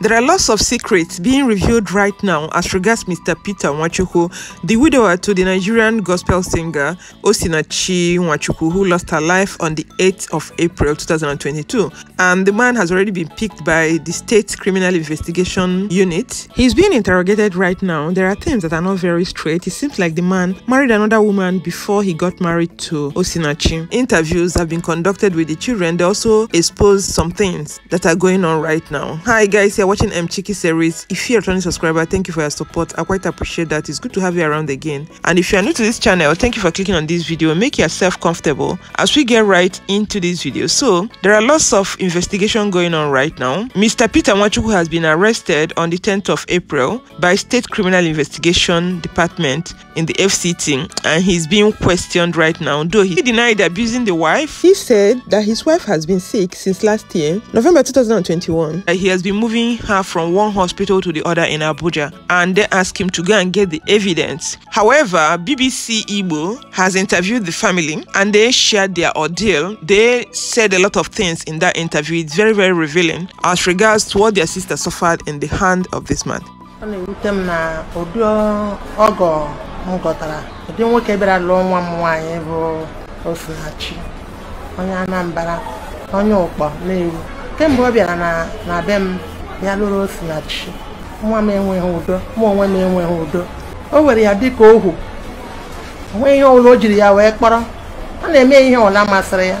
There are lots of secrets being revealed right now as regards Mr. Peter Nwachukwu, the widower to the Nigerian gospel singer Osinachi Nwachukwu, who lost her life on the 8th of April 2022. And the man has already been picked by the State Criminal Investigation Unit. He's being interrogated right now. There are things that are not very straight. It seems like the man married another woman before he got married to Osinachi. Interviews have been conducted with the children. They also expose some things that are going on right now. Hi guys, you're watching Mchikky series. If you're a returning subscriber, thank you for your support. I quite appreciate that. It's good to have you around again. And if you're new to this channel, thank you for clicking on this video. Make yourself comfortable as we get right into this video. So there are lots of investigation going on right now. Mr. Peter Nwachukwu has been arrested on the 10th of April by State Criminal Investigation Department in the FCT, and he's being questioned right now. Though he denied abusing the wife, he said that his wife has been sick since last year, November 2021. He has been moving her from one hospital to the other in Abuja, and they asked him to go and get the evidence. However, BBC Igbo has interviewed the family and they shared their ordeal. They said a lot of things in that interview. It's very, very revealing as regards to what their sister suffered in the hand of this man. Osinachi onye Anambra onye ụkpọ na-ewu kemgbe ọ bịara na be m ya lụrụ Osinachi nwa m enweghị udo mụ onwe m enweghị udo o were ya dịka ohu onwe ihe ọbụla o jiri ya wee kpọrọ ọ na-eme ihe ọla masịrị ya.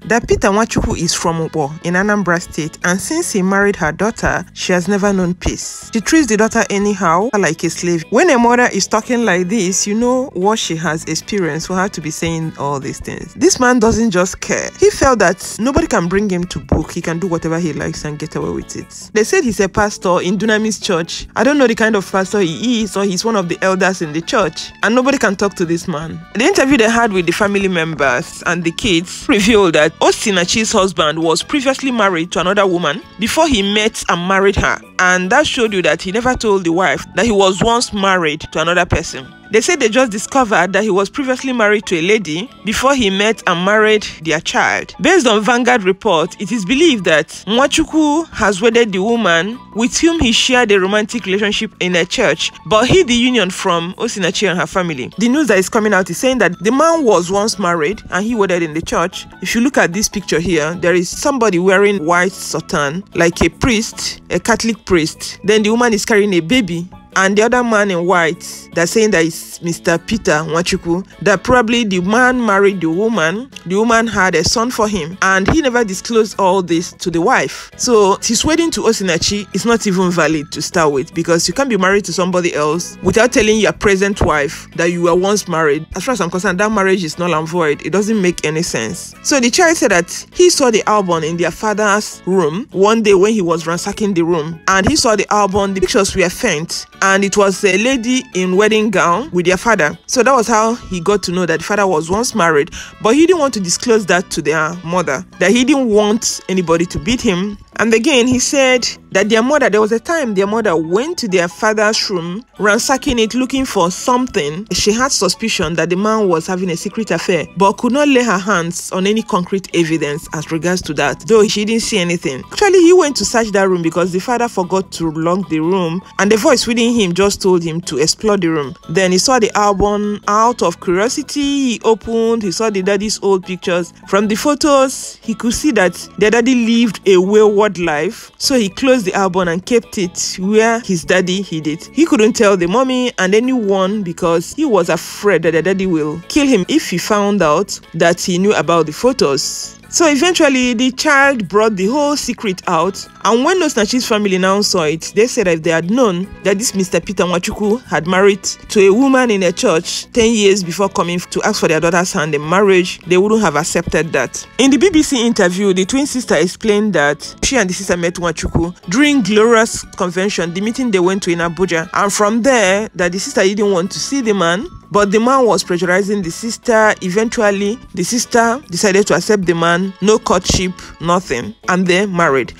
That Peter Nwachukwu is from Ukpo in Anambra State, and since he married her daughter, she has never known peace. She treats the daughter anyhow, like a slave. When a mother is talking like this, you know what she has experienced for her to be saying all these things. This man doesn't just care. He felt that nobody can bring him to book. He can do whatever he likes and get away with it. They said he's a pastor in Dunamis Church. I don't know the kind of pastor he is, or he's one of the elders in the church, and nobody can talk to this man. The interview they had with the family members and the kids revealed that Osinachi's husband was previously married to another woman before he met and married her, and that showed you that he never told the wife that he was once married to another person. They said they just discovered that he was previously married to a lady before he met and married their child. Based on Vanguard report, it is believed that Nwachukwu has wedded the woman with whom he shared a romantic relationship in a church, but hid the union from Osinachi and her family. The news that is coming out is saying that the man was once married and he wedded in the church. If you look at this picture here, there is somebody wearing white sotan, like a priest, a Catholic priest. Then the woman is carrying a baby. And the other man in white, they're saying that it's Mr. Peter Nwachukwu, that probably the man married the woman had a son for him, and he never disclosed all this to the wife. So his wedding to Osinachi is not even valid to start with, because you can't be married to somebody else without telling your present wife that you were once married. As far as I'm concerned, that marriage is null and void. It doesn't make any sense. So the child said that he saw the album in their father's room one day when he was ransacking the room, and he saw the album, the pictures were faint, and it was a lady in wedding gown with their father. So that was how he got to know that the father was once married, but he didn't want to disclose that to their mother, that he didn't want anybody to beat him. And again, he said that there was a time their mother went to their father's room, ransacking it, looking for something. She had suspicion that the man was having a secret affair, but could not lay her hands on any concrete evidence as regards to that, though she didn't see anything. Actually, he went to search that room because the father forgot to lock the room, and the voice within him just told him to explore the room. Then he saw the album. Out of curiosity, he opened, he saw the daddy's old pictures. From the photos, he could see that their daddy lived a wayward life, so he closed the album and kept it where his daddy hid it. He couldn't tell the mommy and anyone because he was afraid that the daddy will kill him if he found out that he knew about the photos. So eventually, the child brought the whole secret out, and when Osinachi's family now saw it, they said that if they had known that this Mr. Peter Nwachukwu had married to a woman in a church 10 years before coming to ask for their daughter's hand in marriage, they wouldn't have accepted that. In the BBC interview, the twin sister explained that she and the sister met Nwachukwu during Glorious Convention, the meeting they went to in Abuja, and from there, that the sister didn't want to see the man, but the man was pressurizing the sister. Eventually, the sister decided to accept the man, no courtship, nothing, and they married.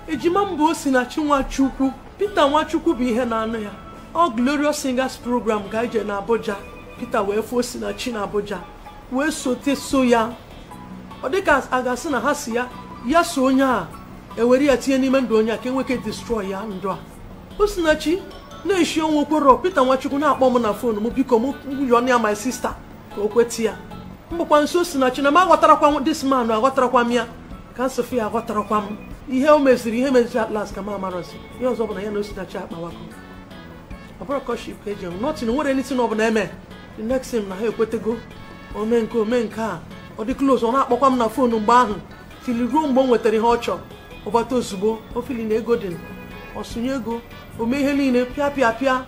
Osinachi Nwachukwu, Peter Nwachukwu bụ ihe na-anụ ya. All Glorious Singers program ga-eje na Abuja. Peter wee fụ Osinachi na Abuja. Wee sote so ya. Ọ dịka a ga-asị na ha si ya so onye a ewere ya tinye n'ime ndụ onye a ka enweke destroy ya ndụ a. Osinachi na-eshi ọnwụ okworo Peter Nwachukwu na-akpọ m na phone m biko m yọọ ya my sister ka o kweti ya. Mbụkwa nso Osinachi na m aghọtarakwa m this man aghọtarakwa m ya ka Sofia aghọtarakwa m ihe o meziri ihe meziri at last ka m amarozi ihe ọzọ bụ na ya na Osinachi akpawakọ. Ọ bụrụ kọship ka eji nothing nwere anything ọ bụla eme the next time na ha ekwetego ome nke a ọ dị close ọ na-akpọkwa m na phone mgbe ahụ tili ruo mgbe o nwetara ihe ọ chọrọ ọbata ozugbo o fili na ego dị ọsụnye ego ome ihe niile pịa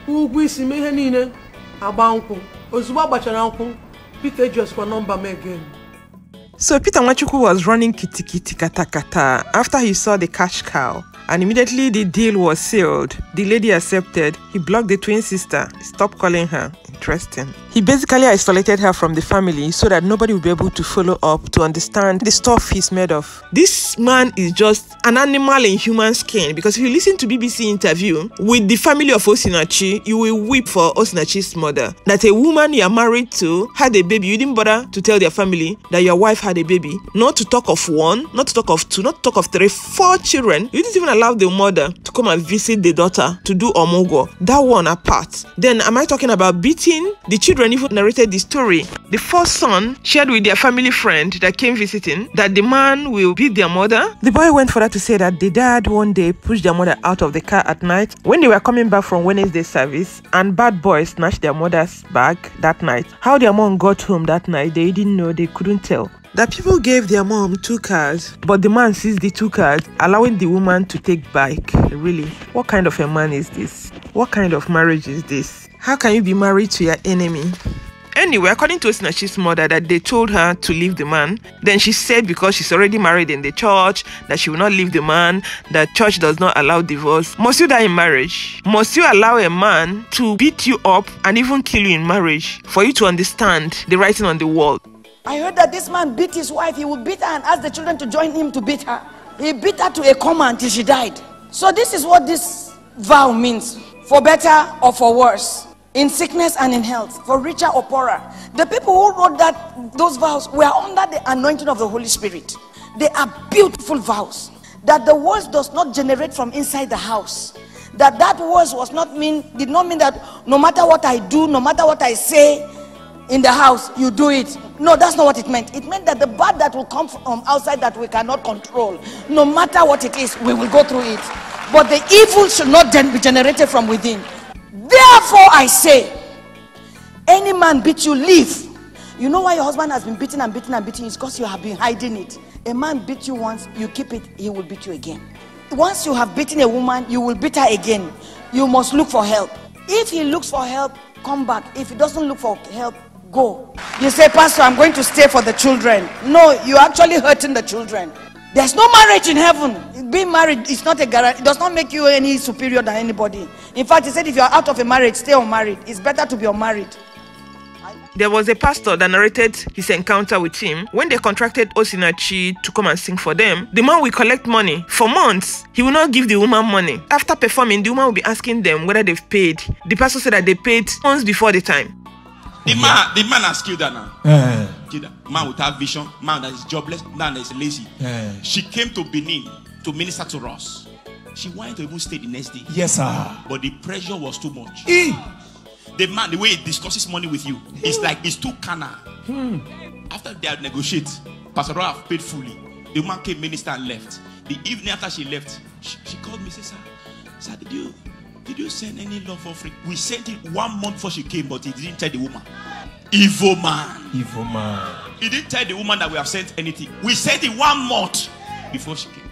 ugwu isi mee ihe niile agba nkwụ ozugbo agbachara nkwụ Peter ejiọsikwa nọmba m again. So Peter Nwachukwu was running kitikiti kata after he saw the cash cow, and immediately the deal was sealed. The lady accepted. He blocked the twin sister. Stopped calling her. Interesting. He basically isolated her from the family so that nobody would be able to follow up to understand the stuff he's made of. This man is just an animal in human skin, because if you listen to BBC interview with the family of Osinachi, you will weep for Osinachi's mother. That a woman you are married to had a baby. You didn't bother to tell their family that your wife had a baby. Not to talk of one, not to talk of two, not to talk of three, 4 children. You didn't even allow the mother to come and visit the daughter to do omogo. That one apart. Then am I talking about beating? The children even narrated the story. The first son shared with their family friend that came visiting that the man will beat their mother. The boy went further to say that the dad one day pushed their mother out of the car at night when they were coming back from Wednesday service, and bad boys snatched their mother's bag that night. How their mom got home that night, they didn't know, they couldn't tell. That people gave their mom 2 cars, but the man seized the 2 cars, allowing the woman to take bike. Really? What kind of a man is this? What kind of marriage is this? How can you be married to your enemy? Anyway, according to Osinachi's mother, that they told her to leave the man. Then she said because she's already married in the church, that she will not leave the man, that church does not allow divorce. Must you die in marriage? Must you allow a man to beat you up and even kill you in marriage for you to understand the writing on the wall? I heard that this man beat his wife. He would beat her and ask the children to join him to beat her. He beat her to a coma until she died. So this is what this vow means. For better or for worse. In sickness and in health, for richer or poorer. The people who wrote those vows were under the anointing of the Holy Spirit. They are beautiful vows. That the words does not generate from inside the house. That words did not mean that no matter what I do, no matter what I say in the house, you do it. No, that's not what it meant. It meant that the bad that will come from outside that we cannot control, no matter what it is, we will go through it. But the evil should not then be generated from within. Therefore I say, any man beat you, leave. You know why your husband has been beaten and beaten and beaten? It's because you have been hiding it. A man beat you once, you keep it, he will beat you again. Once you have beaten a woman, you will beat her again. You must look for help. If he looks for help, come back. If he doesn't look for help, go. You say, Pastor, I'm going to stay for the children. No, you're actually hurting the children. There's no marriage in heaven. Being married is not a guarantee. It does not make you any superior than anybody. In fact, he said if you're out of a marriage, stay unmarried. It's better to be unmarried. There was a pastor that narrated his encounter with him. When they contracted Osinachi to come and sing for them, the man will collect money. For months, he will not give the woman money. After performing, the woman will be asking them whether they've paid. The pastor said that they paid months before the time. The man has killed her now. Killed her. Man without vision, man that is jobless, man that is lazy. She came to Benin to minister to us. She wanted to even stay the next day. Yes, sir. But the pressure was too much. The man, the way he discusses money with you, it's like it's too carnal. After they had negotiated, Pastor Roy have paid fully. The woman came, minister, and left. The evening after she left, she called me and said, Sir, did you send any love offering? We sent it 1 month before she came, but he didn't tell the woman. Evil man. Evil man. He didn't tell the woman that we have sent anything. We sent it 1 month before she came.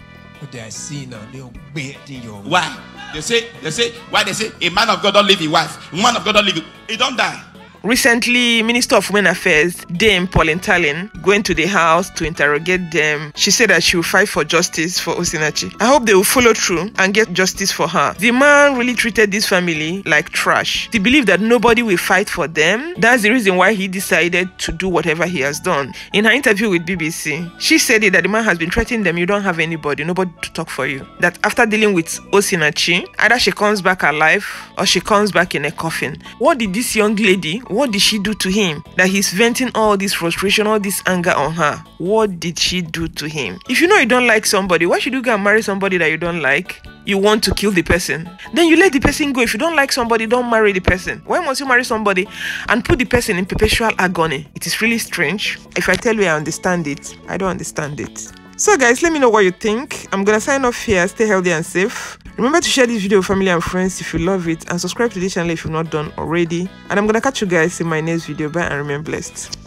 But they are seeing now, they'll beat your. Why? They say, why they say a man of God don't leave his wife, a woman of God don't leave it. He don't die. Recently, Minister of Women Affairs, Dame Pauline Talin, going to the house to interrogate them. She said that she will fight for justice for Osinachi. I hope they will follow through and get justice for her. The man really treated this family like trash. He believed that nobody will fight for them. That's the reason why he decided to do whatever he has done. In her interview with BBC, she said that the man has been threatening them. You don't have nobody to talk for you. That after dealing with Osinachi, either she comes back alive or she comes back in a coffin. What did this young lady What did she do to him that he's venting all this frustration, all this anger on her? What did she do to him? If you know you don't like somebody, why should you go and marry somebody that you don't like? You want to kill the person, then you let the person go. If you don't like somebody, don't marry the person. Why must you marry somebody and put the person in perpetual agony? It is really strange. If I tell you I understand it, I don't understand it. So guys, let me know what you think. I'm gonna sign off here. Stay healthy and safe. Remember to share this video with family and friends if you love it, and subscribe to this channel if you've not done already. And I'm gonna catch you guys in my next video. Bye and remain blessed.